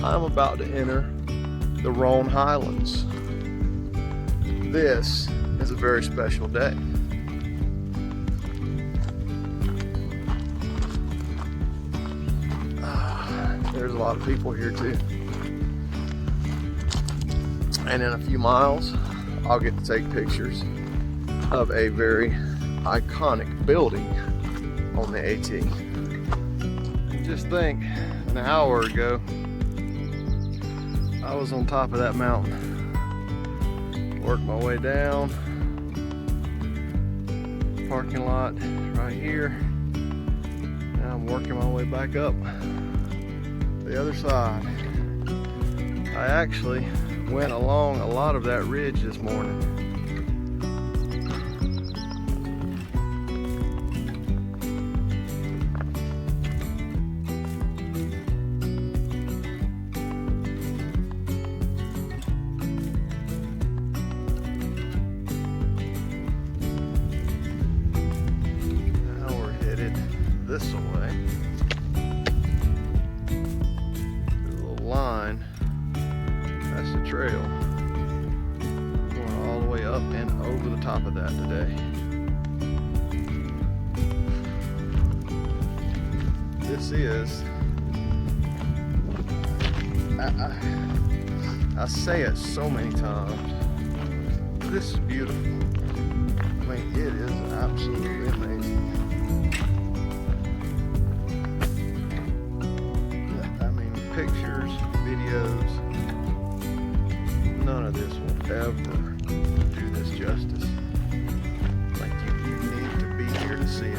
I'm about to enter the Roan Highlands. This is a very special day. There's a lot of people here too. And in a few miles, I'll get to take pictures of a very iconic building on the AT. And just think, an hour ago, I was on top of that mountain. Worked my way down. Parking lot right here. Now I'm working my way back up the other side. I actually went along a lot of that ridge this morning. This way. The little line, that's the trail. Going all the way up and over the top of that today. This is, I say it so many times, this is beautiful. I mean, it is absolutely amazing. Pictures, videos, none of this will ever do this justice. Like you need to be here to see it.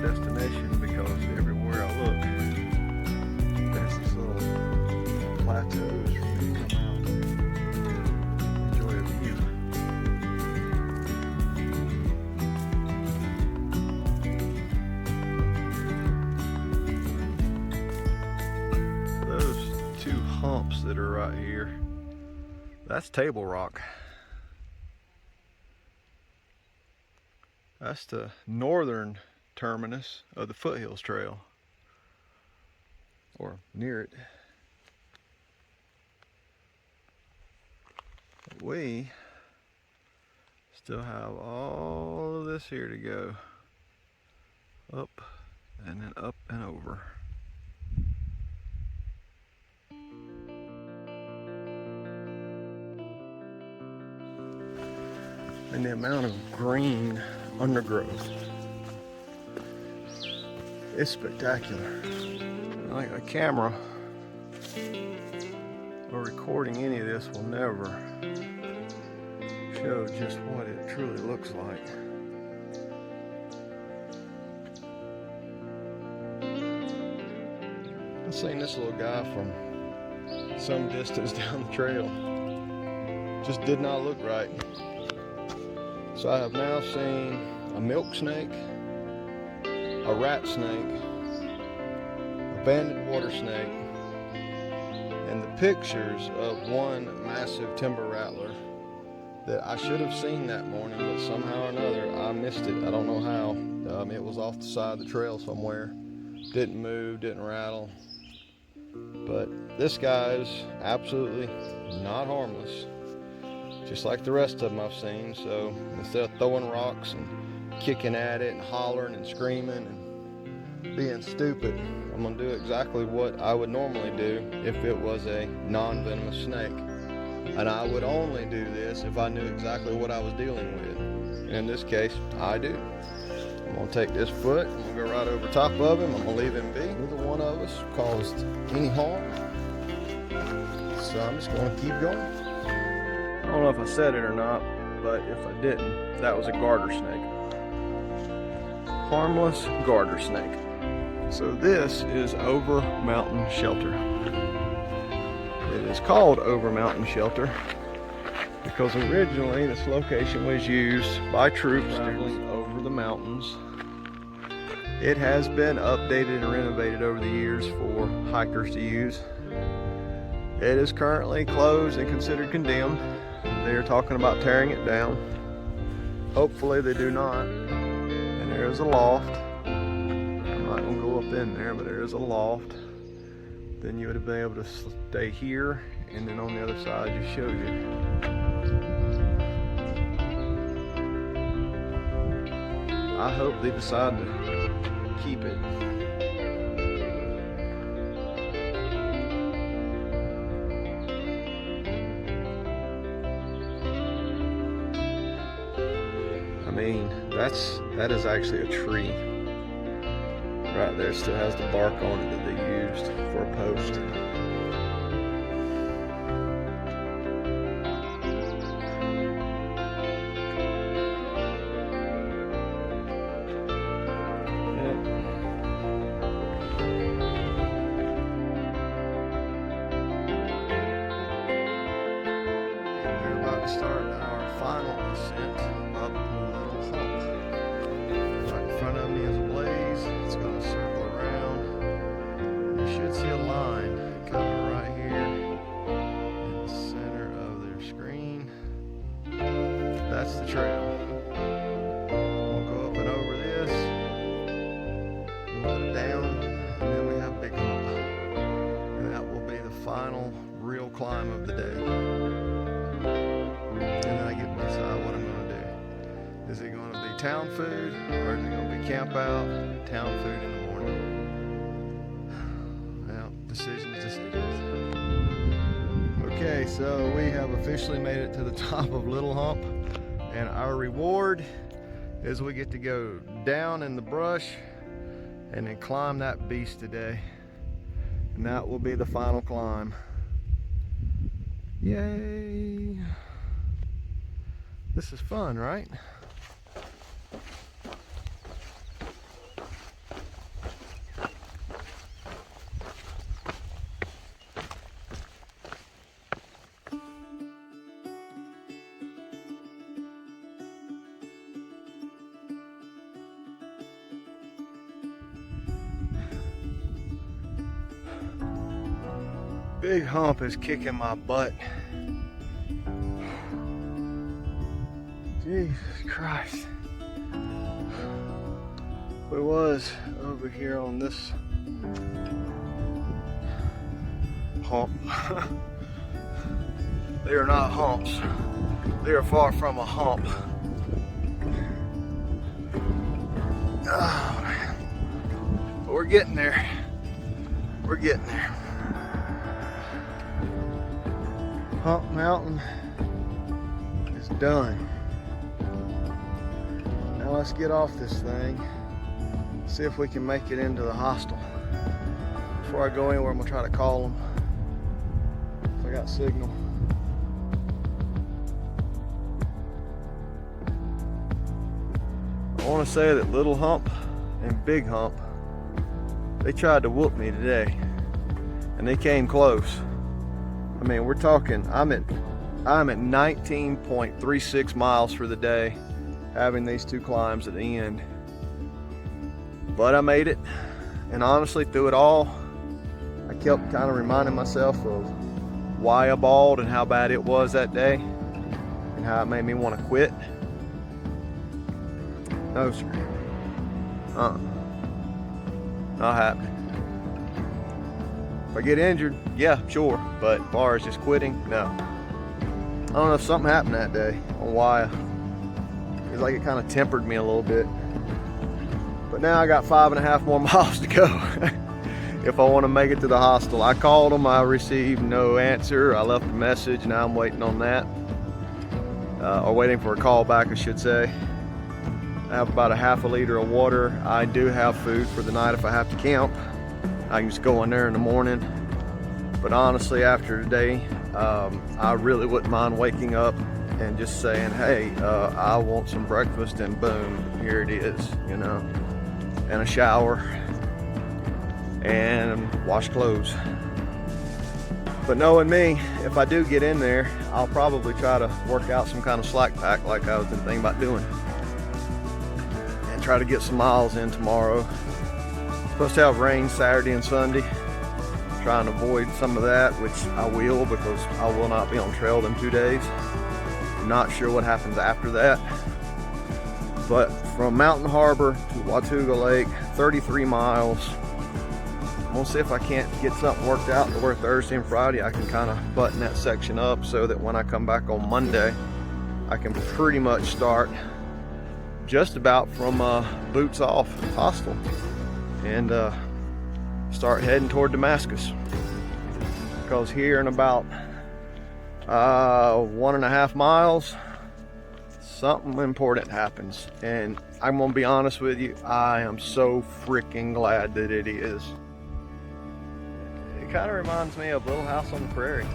Destination because everywhere I look there's these little plateaus for me to come out and enjoy a view. Those two humps that are right here, that's Table Rock. That's the northern terminus of the Foothills Trail, or near it. We still have all of this here to go, up and then up and over. And the amount of green undergrowth, it's spectacular. Like a camera or recording any of this will never show just what it truly looks like. I've seen this little guy from some distance down the trail. Just did not look right. So I have now seen a milk snake, a rat snake, a banded water snake, and the pictures of one massive timber rattler that I should have seen that morning, but somehow or another I missed it. I don't know how. It was off the side of the trail somewhere. Didn't move, didn't rattle. But this guy is absolutely not harmless, just like the rest of them I've seen. So instead of throwing rocks and kicking at it and hollering and screaming and being stupid, I'm gonna do exactly what I would normally do if it was a non-venomous snake. And I would only do this if I knew exactly what I was dealing with. In this case, I do. I'm gonna take this foot, I'm gonna go right over top of him, I'm gonna leave him be. Neither one of us caused any harm. So I'm just gonna keep going. I don't know if I said it or not, but if I didn't, that was a garter snake. Harmless garter snake. So this is Over Mountain Shelter. It is called Over Mountain Shelter because originally this location was used by troops traveling over the mountains. It has been updated and renovated over the years for hikers to use. It is currently closed and considered condemned. They are talking about tearing it down. Hopefully they do not. And there is a loft. I'm not going to go up in there, but there is a loft. Then you would have been able to stay here, and then on the other side I just showed you. I hope they decide to keep it. I mean, that is actually a tree. Right there, still has the bark on it that they used for a post. We're about to start our final ascent up the little hump. Right in front of me is a blaze. It's going to circle around. You should see a line coming right here in the center of their screen. That's the trail. We'll go up and over this, a little bit down, and then we have Big Hump. And that will be the final real climb of the day. And then I get to decide what I'm going to do. Is it going to be town food, or is it going to be camp out, town food in the morning? Well, decisions. Okay, so we have officially made it to the top of Little Hump, and our reward is we get to go down in the brush and then climb that beast today. And that will be the final climb. Yay! This is fun, right? Big Hump is kicking my butt. Jesus Christ. If it was over here on this hump, they are not humps. They are far from a hump. Oh, man. But we're getting there. We're getting there. Hump Mountain is done. Now let's get off this thing, see if we can make it into the hostel. Before I go anywhere, I'm gonna try to call them if I got signal. I want to say that Little Hump and Big Hump, they tried to whoop me today, and they came close. I mean, we're talking, I'm at 19.36 miles for the day, having these two climbs at the end. But I made it, and honestly, through it all, I kept kind of reminding myself of why I bawled and how bad it was that day, and how it made me want to quit. No, sir. Not happening. If I get injured, yeah, sure. But as far as just quitting, no. I don't know if something happened that day on why. It's like it kind of tempered me a little bit. But now I got 5.5 more miles to go if I want to make it to the hostel. I called them, I received no answer. I left a message, now I'm waiting on that. Or waiting for a call back, I should say. I have about a half a liter of water. I do have food for the night if I have to camp. I can just go in there in the morning. But honestly, after today, I really wouldn't mind waking up and just saying, hey, I want some breakfast, and boom, here it is, you know, and a shower and wash clothes. But knowing me, if I do get in there, I'll probably try to work out some kind of slack pack like I was thinking about doing, and try to get some miles in tomorrow. Supposed to have rain Saturday and Sunday. Trying to avoid some of that, which I will, because I will not be on trail them 2 days. Not sure what happens after that. But from Mountain Harbor to Watauga Lake, 33 miles. We'll see if I can't get something worked out to where Thursday and Friday I can kind of button that section up, so that when I come back on Monday, I can pretty much start just about from boots off hostel and start heading toward Damascus. Because here in about 1.5 miles, something important happens, and I'm gonna be honest with you, I am so freaking glad that it is. It kind of reminds me of Little House on the Prairie.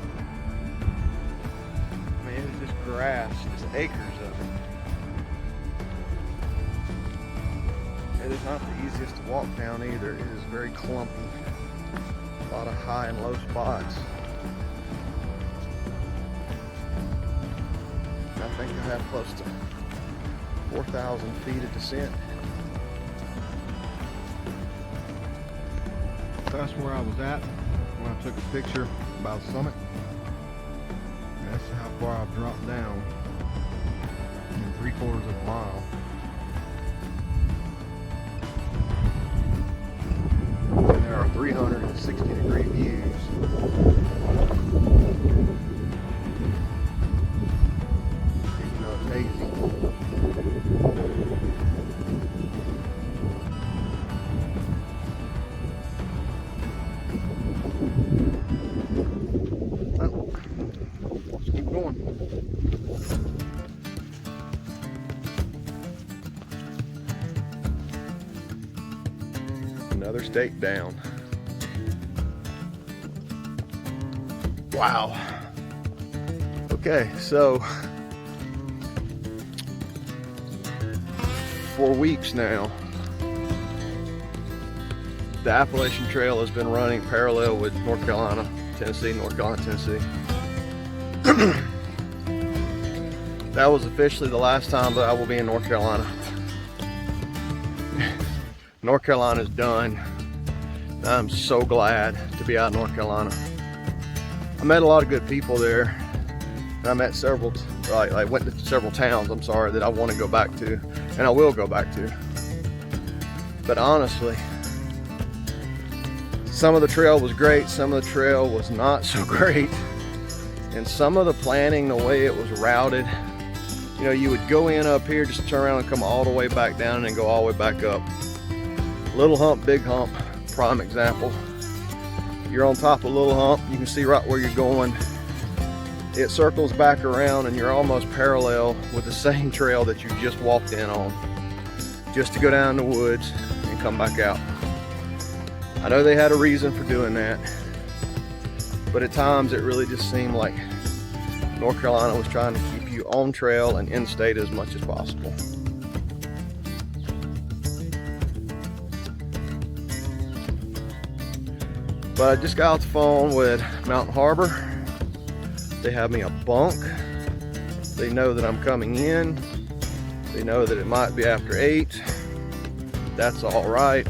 I mean, it's just grass, just acres of it. It is not the easiest to walk down either. It is very clumpy. A lot of high and low spots. I think I have close to 4,000 feet of descent. That's where I was at when I took a picture by the summit. That's how far I've dropped down in 3/4 of a mile. And there are 360-degree views. Even though it's hazy. Let's keep going. Another state down. Wow. Okay, so for weeks now, the Appalachian Trail has been running parallel with North Carolina, Tennessee, North Carolina, Tennessee. That was officially the last time that I will be in North Carolina. North Carolina's done. I'm so glad to be out of North Carolina. I met a lot of good people there. I met several, I went to several towns, I'm sorry, that I want to go back to, and I will go back to. But honestly, some of the trail was great, some of the trail was not so great. And some of the planning, the way it was routed, you know, you would go in up here, just turn around and come all the way back down and then go all the way back up. Little hump, big hump, prime example. You're on top of Little Hump, you can see right where you're going. It circles back around and you're almost parallel with the same trail that you just walked in on, just to go down the woods and come back out. I know they had a reason for doing that, but at times it really just seemed like North Carolina was trying to keep you on trail and in state as much as possible. But I just got off the phone with Mountain Harbor. They have me a bunk. They know that I'm coming in. They know that it might be after 8. That's all right.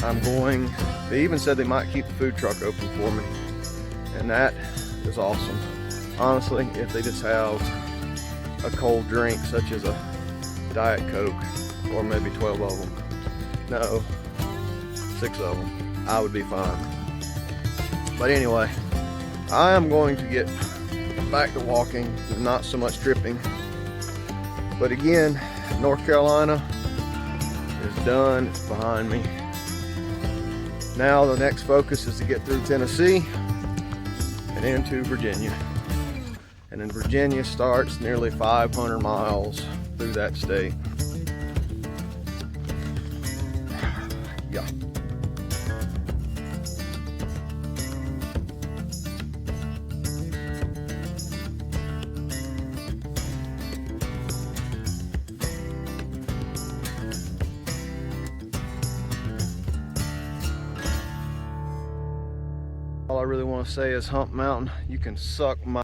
I'm going. They even said they might keep the food truck open for me. And that is awesome. Honestly, if they just have a cold drink such as a Diet Coke, or maybe 12 of them. No, 6 of them. I would be fine. But anyway, I am going to get back to walking, not so much tripping. But again, North Carolina is done, it's behind me. Now the next focus is to get through Tennessee and into Virginia. And then Virginia starts nearly 500 miles through that state. Yeah. All I really want to say is Hump Mountain, you can suck my